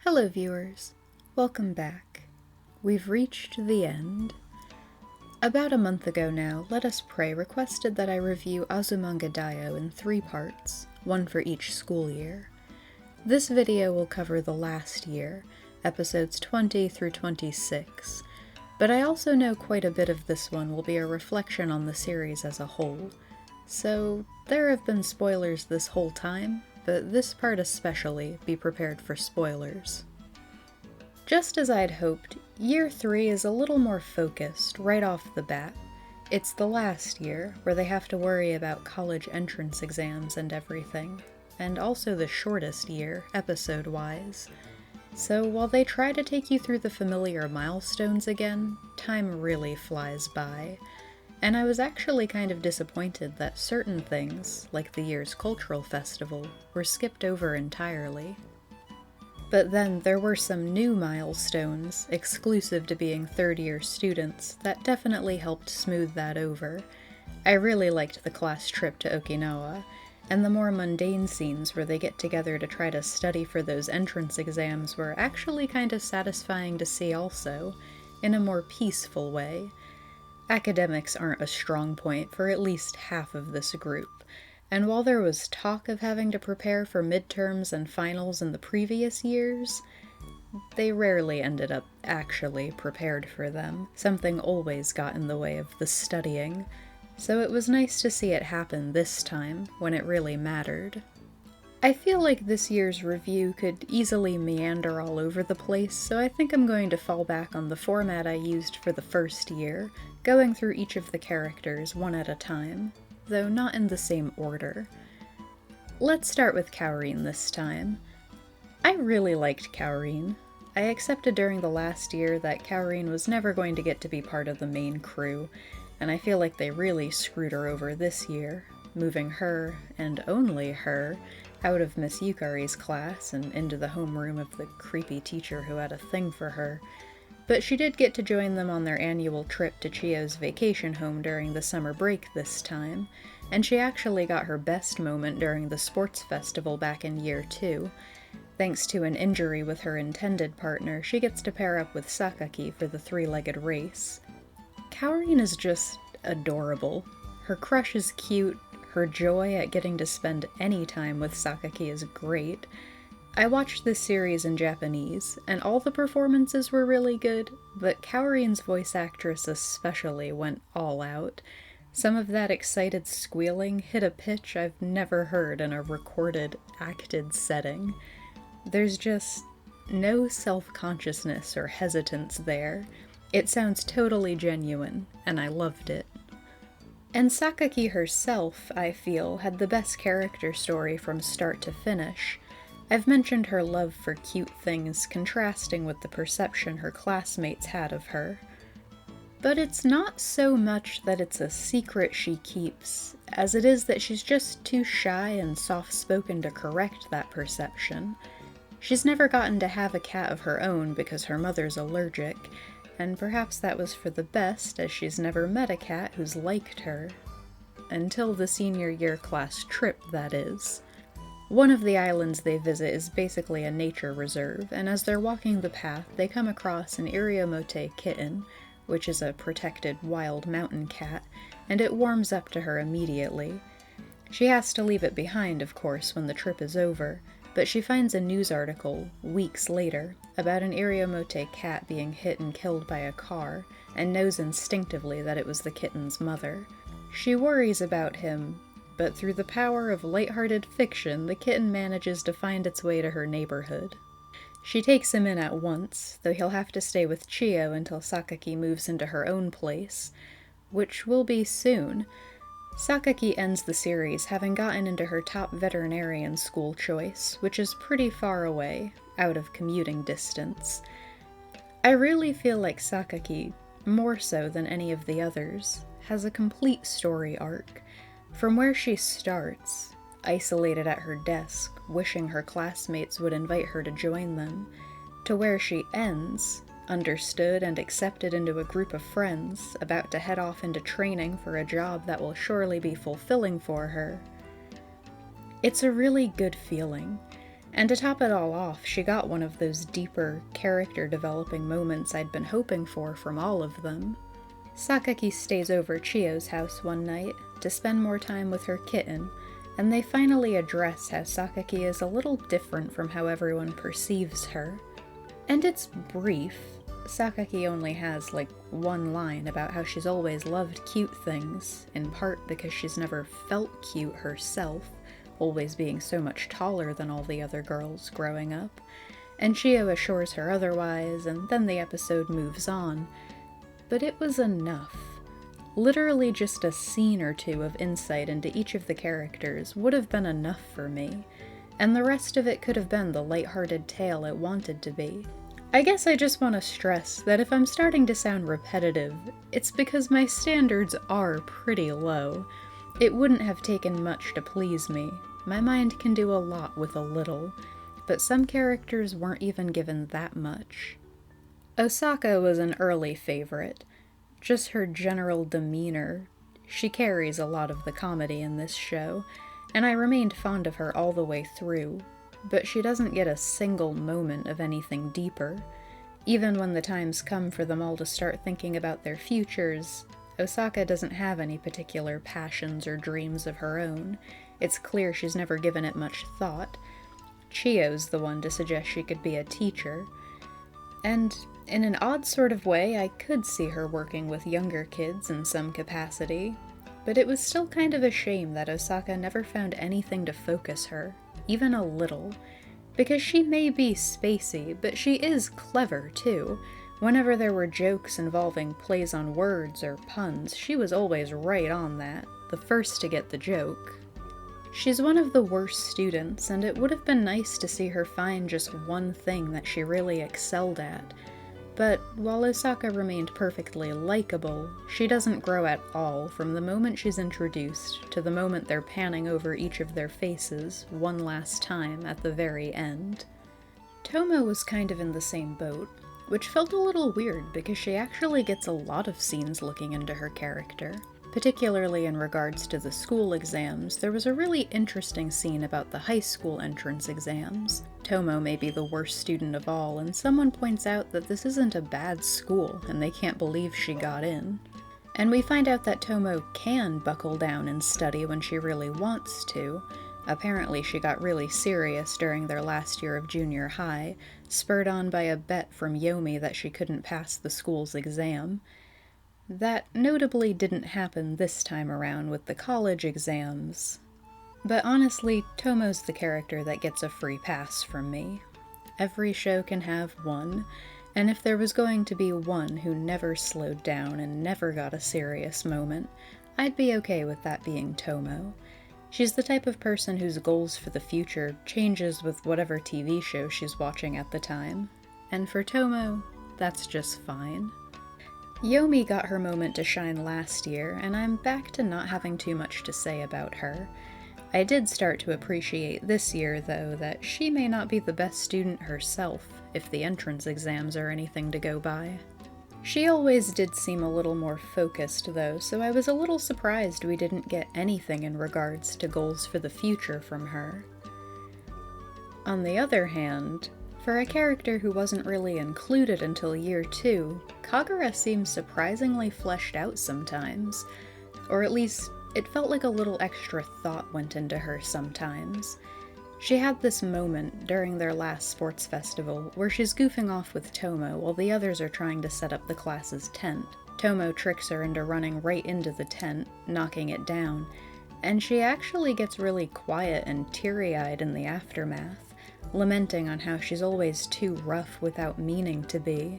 Hello viewers, welcome back. We've reached the end. About a month ago now, Let Us Pray requested that I review Azumanga Daioh in 3 parts, one for each school year. This video will cover the last year, episodes 20 through 26, but I also know quite a bit of this one will be a reflection on the series as a whole, so there have been spoilers this whole time, but this part especially, be prepared for spoilers. Just as I'd hoped, Year 3 is a little more focused right off the bat. It's the last year, where they have to worry about college entrance exams and everything, and also the shortest year, episode-wise. So while they try to take you through the familiar milestones again, time really flies by. And I was actually kind of disappointed that certain things, like the year's cultural festival, were skipped over entirely. But then there were some new milestones, exclusive to being third-year students, that definitely helped smooth that over. I really liked the class trip to Okinawa, and the more mundane scenes where they get together to try to study for those entrance exams were actually kind of satisfying to see also, in a more peaceful way. Academics aren't a strong point for at least half of this group, and while there was talk of having to prepare for midterms and finals in the previous years, they rarely ended up actually prepared for them. Something always got in the way of the studying, so it was nice to see it happen this time, when it really mattered. I feel like this year's review could easily meander all over the place, so I think I'm going to fall back on the format I used for the first year, going through each of the characters one at a time, though not in the same order. Let's start with Kaorin this time. I really liked Kaorin. I accepted during the last year that Kaorin was never going to get to be part of the main crew, and I feel like they really screwed her over this year, moving her, and only her, out of Miss Yukari's class and into the homeroom of the creepy teacher who had a thing for her. But she did get to join them on their annual trip to Chiyo's vacation home during the summer break this time, and she actually got her best moment during the sports festival back in Year 2. Thanks to an injury with her intended partner, she gets to pair up with Sakaki for the 3-legged race. Kaorin is just adorable. Her crush is cute, her joy at getting to spend any time with Sakaki is great. I watched this series in Japanese, and all the performances were really good, but Kaorin's voice actress especially went all out. Some of that excited squealing hit a pitch I've never heard in a recorded, acted setting. There's just no self-consciousness or hesitance there. It sounds totally genuine, and I loved it. And Sakaki herself, I feel, had the best character story from start to finish. I've mentioned her love for cute things contrasting with the perception her classmates had of her. But it's not so much that it's a secret she keeps, as it is that she's just too shy and soft-spoken to correct that perception. She's never gotten to have a cat of her own because her mother's allergic, and perhaps that was for the best, as she's never met a cat who's liked her. Until the senior year class trip, that is. One of the islands they visit is basically a nature reserve, and as they're walking the path, they come across an Iriomote kitten, which is a protected wild mountain cat, and it warms up to her immediately. She has to leave it behind, of course, when the trip is over, but she finds a news article, weeks later, about an Iriomote cat being hit and killed by a car, and knows instinctively that it was the kitten's mother. She worries about him, but through the power of lighthearted fiction, the kitten manages to find its way to her neighborhood. She takes him in at once, though he'll have to stay with Chiyo until Sakaki moves into her own place, which will be soon. Sakaki ends the series having gotten into her top veterinarian school choice, which is pretty far away, out of commuting distance. I really feel like Sakaki, more so than any of the others, has a complete story arc. From where she starts, isolated at her desk, wishing her classmates would invite her to join them, to where she ends, understood and accepted into a group of friends, about to head off into training for a job that will surely be fulfilling for her. It's a really good feeling. And to top it all off, she got one of those deeper, character-developing moments I'd been hoping for from all of them. Sakaki stays over Chiyo's house one night to spend more time with her kitten, and they finally address how Sakaki is a little different from how everyone perceives her. And it's brief. Sakaki only has, one line about how she's always loved cute things, in part because she's never felt cute herself, always being so much taller than all the other girls growing up, and Chiyo assures her otherwise, and then the episode moves on. But it was enough. Literally just a scene or two of insight into each of the characters would have been enough for me, and the rest of it could have been the lighthearted tale it wanted to be. I guess I just want to stress that if I'm starting to sound repetitive, it's because my standards are pretty low. It wouldn't have taken much to please me. My mind can do a lot with a little, but some characters weren't even given that much. Osaka was an early favorite. Just her general demeanor. She carries a lot of the comedy in this show, and I remained fond of her all the way through, but she doesn't get a single moment of anything deeper. Even when the times come for them all to start thinking about their futures, Osaka doesn't have any particular passions or dreams of her own. It's clear she's never given it much thought. Chiyo's the one to suggest she could be a teacher. And in an odd sort of way, I could see her working with younger kids in some capacity, but it was still kind of a shame that Osaka never found anything to focus her, even a little, because she may be spacey, but she is clever too. Whenever there were jokes involving plays on words or puns, she was always right on that, the first to get the joke. She's one of the worst students, and it would have been nice to see her find just one thing that she really excelled at. But while Osaka remained perfectly likable, she doesn't grow at all from the moment she's introduced to the moment they're panning over each of their faces one last time at the very end. Tomo was kind of in the same boat, which felt a little weird because she actually gets a lot of scenes looking into her character. Particularly in regards to the school exams, there was a really interesting scene about the high school entrance exams. Tomo may be the worst student of all, and someone points out that this isn't a bad school, and they can't believe she got in. And we find out that Tomo can buckle down and study when she really wants to. Apparently she got really serious during their last year of junior high, spurred on by a bet from Yomi that she couldn't pass the school's exam. That notably didn't happen this time around with the college exams. But honestly, Tomo's the character that gets a free pass from me. Every show can have one, and if there was going to be one who never slowed down and never got a serious moment, I'd be okay with that being Tomo. She's the type of person whose goals for the future changes with whatever TV show she's watching at the time. And for Tomo, that's just fine. Yomi got her moment to shine last year, and I'm back to not having too much to say about her. I did start to appreciate this year, though, that she may not be the best student herself, if the entrance exams are anything to go by. She always did seem a little more focused, though, so I was a little surprised we didn't get anything in regards to goals for the future from her. On the other hand, for a character who wasn't really included until year 2, Kagura seems surprisingly fleshed out sometimes. Or at least, it felt like a little extra thought went into her sometimes. She had this moment during their last sports festival where she's goofing off with Tomo while the others are trying to set up the class's tent. Tomo tricks her into running right into the tent, knocking it down, and she actually gets really quiet and teary-eyed in the aftermath, lamenting on how she's always too rough without meaning to be.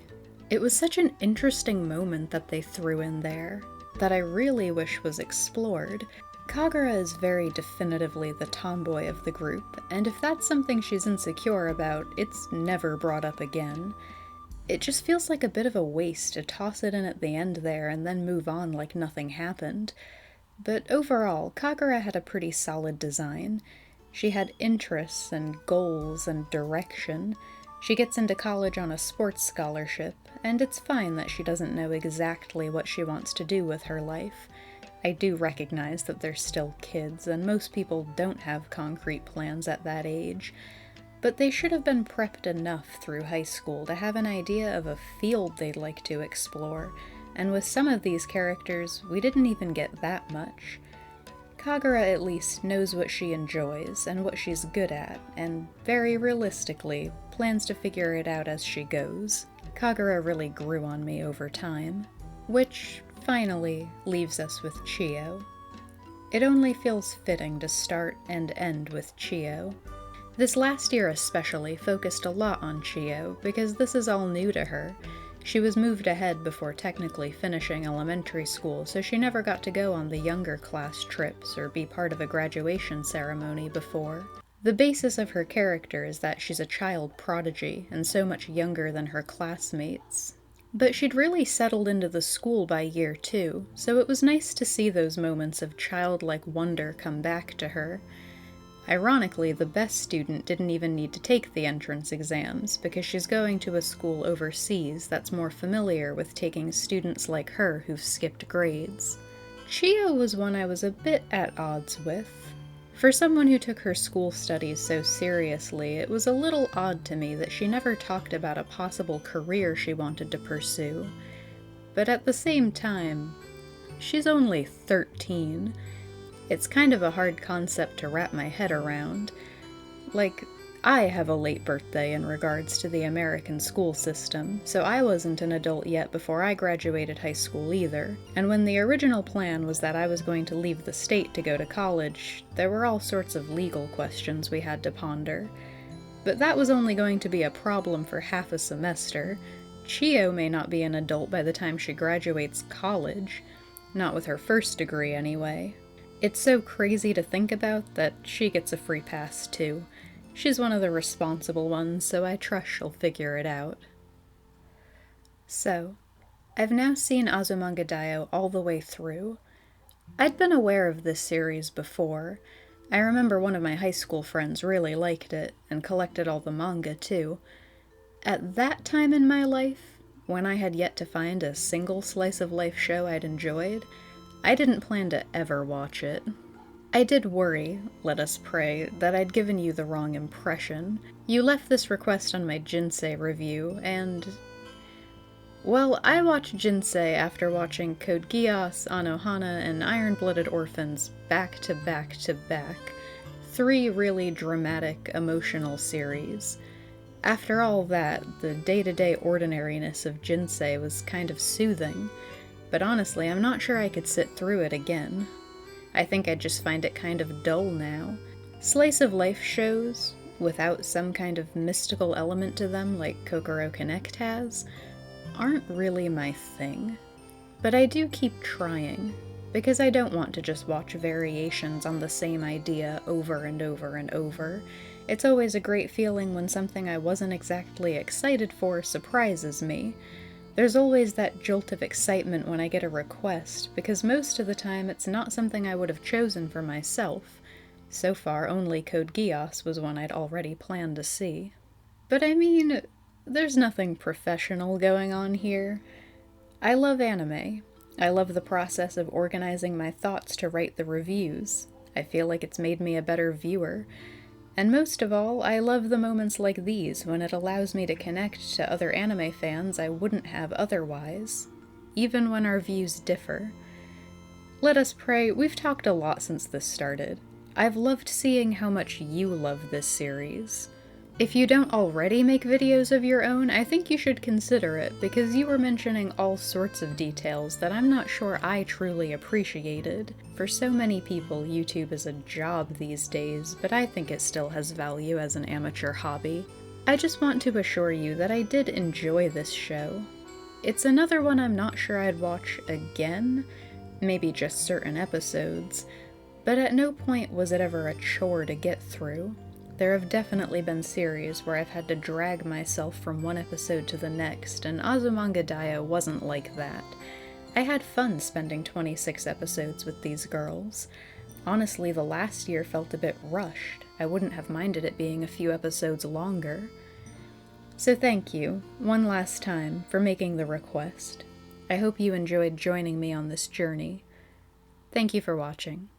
It was such an interesting moment that they threw in there, that I really wish was explored. Kagura is very definitively the tomboy of the group, and if that's something she's insecure about, it's never brought up again. It just feels like a bit of a waste to toss it in at the end there and then move on like nothing happened. But overall, Kagura had a pretty solid design. She had interests and goals and direction. She gets into college on a sports scholarship, and it's fine that she doesn't know exactly what she wants to do with her life. I do recognize that they're still kids, and most people don't have concrete plans at that age. but they should have been prepped enough through high school to have an idea of a field they'd like to explore, and with some of these characters, we didn't even get that much. Kagura at least knows what she enjoys and what she's good at, and very realistically, plans to figure it out as she goes. Kagura really grew on me over time. Which, finally, leaves us with Chiyo. It only feels fitting to start and end with Chiyo. This last year especially focused a lot on Chiyo, because this is all new to her. She was moved ahead before technically finishing elementary school, so she never got to go on the younger class trips or be part of a graduation ceremony before. The basis of her character is that she's a child prodigy, and so much younger than her classmates. But she'd really settled into the school by year 2, so it was nice to see those moments of childlike wonder come back to her. Ironically, the best student didn't even need to take the entrance exams, because she's going to a school overseas that's more familiar with taking students like her who've skipped grades. Chiyo was one I was a bit at odds with. For someone who took her school studies so seriously, it was a little odd to me that she never talked about a possible career she wanted to pursue. But at the same time, she's only 13. It's kind of a hard concept to wrap my head around. Like, I have a late birthday in regards to the American school system, so I wasn't an adult yet before I graduated high school either, and when the original plan was that I was going to leave the state to go to college, there were all sorts of legal questions we had to ponder. But that was only going to be a problem for half a semester. Chiyo may not be an adult by the time she graduates college. Not with her first degree, anyway. It's so crazy to think about that she gets a free pass, too. She's one of the responsible ones, so I trust she'll figure it out. So, I've now seen Azumanga Daioh all the way through. I'd been aware of this series before. I remember one of my high school friends really liked it, and collected all the manga, too. At that time in my life, when I had yet to find a single slice-of-life show I'd enjoyed, I didn't plan to ever watch it. I did worry, let us pray, that I'd given you the wrong impression. You left this request on my Jinsei review, and... well, I watched Jinsei after watching Code Geass, Anohana, and Iron-Blooded Orphans back to back to back. 3 really dramatic, emotional series. After all that, the day-to-day ordinariness of Jinsei was kind of soothing. But honestly, I'm not sure I could sit through it again. I think I'd just find it kind of dull now. Slice-of-life shows, without some kind of mystical element to them like Kokoro Connect has, aren't really my thing. But I do keep trying, because I don't want to just watch variations on the same idea over and over and over. It's always a great feeling when something I wasn't exactly excited for surprises me. There's always that jolt of excitement when I get a request, because most of the time it's not something I would have chosen for myself. So far, only Code Geass was one I'd already planned to see. But I mean, there's nothing professional going on here. I love anime. I love the process of organizing my thoughts to write the reviews. I feel like it's made me a better viewer. And most of all, I love the moments like these when it allows me to connect to other anime fans I wouldn't have otherwise, even when our views differ. Let us pray, we've talked a lot since this started. I've loved seeing how much you love this series. If you don't already make videos of your own, I think you should consider it, because you were mentioning all sorts of details that I'm not sure I truly appreciated. For so many people, YouTube is a job these days, but I think it still has value as an amateur hobby. I just want to assure you that I did enjoy this show. It's another one I'm not sure I'd watch again, maybe just certain episodes, but at no point was it ever a chore to get through. There have definitely been series where I've had to drag myself from one episode to the next, and Azumanga Daioh wasn't like that. I had fun spending 26 episodes with these girls. Honestly, the last year felt a bit rushed. I wouldn't have minded it being a few episodes longer. So thank you, one last time, for making the request. I hope you enjoyed joining me on this journey. Thank you for watching.